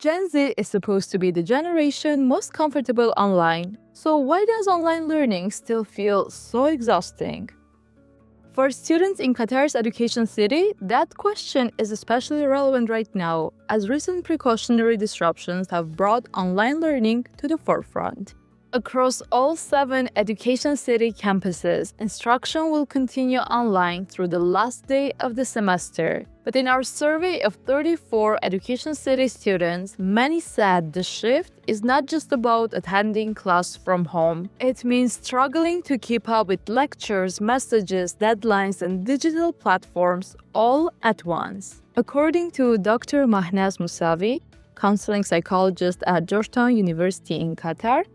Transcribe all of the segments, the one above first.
Gen Z is supposed to be the generation most comfortable online. So why does online learning still feel so exhausting? For students in Qatar's education city, that question is especially relevant right now, as recent precautionary disruptions have brought online learning to the forefront. Across all 7 Education City campuses, instruction will continue online through the last day of the semester. But in our survey of 34 Education City students, many said the shift is not just about attending class from home. It means struggling to keep up with lectures, messages, deadlines, and digital platforms all at once. According to Dr. Mahnaz Mousavi, counseling psychologist at Georgetown University in Qatar,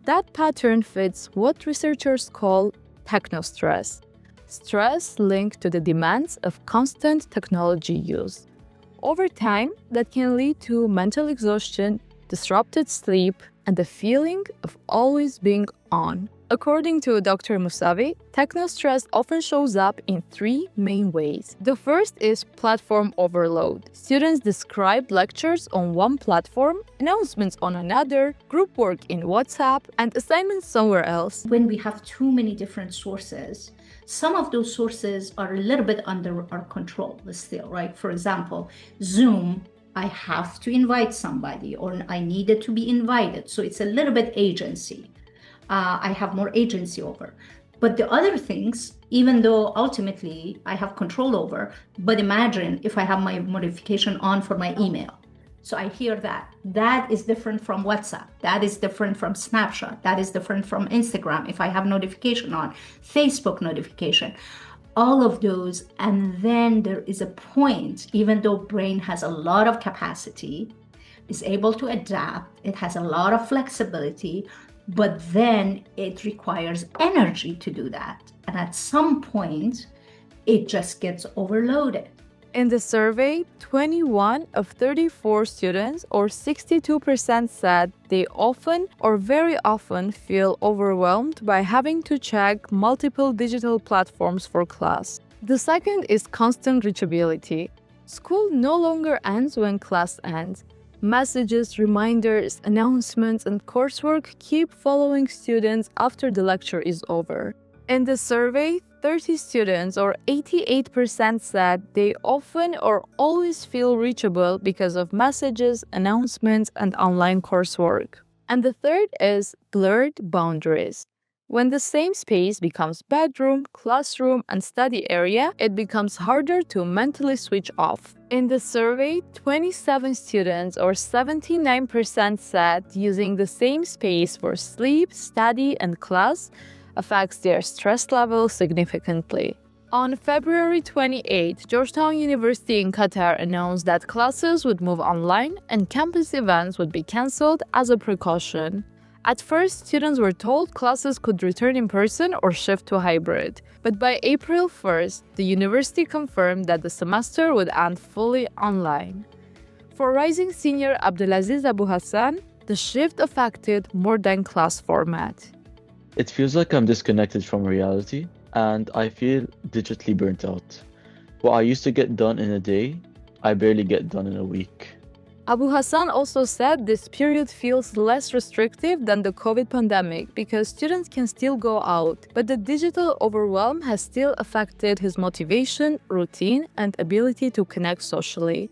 that pattern fits what researchers call technostress, stress linked to the demands of constant technology use. Over time, that can lead to mental exhaustion, disrupted sleep, and the feeling of always being on. According to Dr. Mousavi, technostress often shows up in 3 main ways. The first is platform overload. Students describe lectures on one platform, announcements on another, group work in WhatsApp, and assignments somewhere else. When we have too many different sources, some of those sources are a little bit under our control still, right? For example, Zoom, I have to invite somebody or I needed to be invited. So it's a little bit agency. I have more agency over. But the other things, even though ultimately I have control over, but imagine if I have my notification on for my email. So I hear that. That is different from WhatsApp. That is different from Snapchat. That is different from Instagram if I have notification on, Facebook notification. All of those. And then there is a point, even though brain has a lot of capacity, is able to adapt, it has a lot of flexibility, but then it requires energy to do that. And at some point, it just gets overloaded. In the survey, 21 of 34 students, or 62%, said they often or very often feel overwhelmed by having to check multiple digital platforms for class. The second is constant reachability. School no longer ends when class ends. Messages, reminders, announcements, and coursework keep following students after the lecture is over. In the survey, 30 students, or 88%, said they often or always feel reachable because of messages, announcements, and online coursework. And the third is blurred boundaries. When the same space becomes bedroom, classroom, and study area, it becomes harder to mentally switch off. In the survey, 27 students, or 79%, said using the same space for sleep, study, and class affects their stress level significantly. On February 28, Georgetown University in Qatar announced that classes would move online and campus events would be cancelled as a precaution. At first, students were told classes could return in person or shift to hybrid. But by April 1st, the university confirmed that the semester would end fully online. For rising senior Abdulaziz Abu Hassan, the shift affected more than class format. It feels like I'm disconnected from reality, and I feel digitally burnt out. What I used to get done in a day, I barely get done in a week. Abu Hassan also said this period feels less restrictive than the COVID pandemic because students can still go out, but the digital overwhelm has still affected his motivation, routine, and ability to connect socially.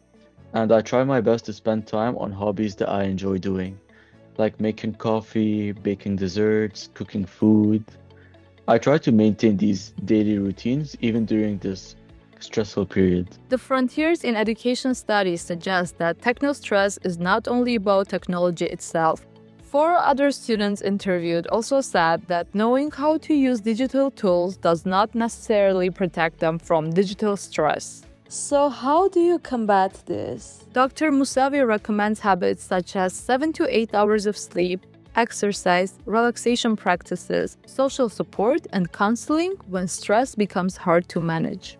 And I try my best to spend time on hobbies that I enjoy doing, like making coffee, baking desserts, cooking food. I try to maintain these daily routines even during this stressful period. The frontiers in education studies suggest that technostress is not only about technology itself. 4 other students interviewed also said that knowing how to use digital tools does not necessarily protect them from digital stress. So how do you combat this? Dr. Mousavi recommends habits such as 7 to 8 hours of sleep, exercise, relaxation practices, social support, and counseling when stress becomes hard to manage.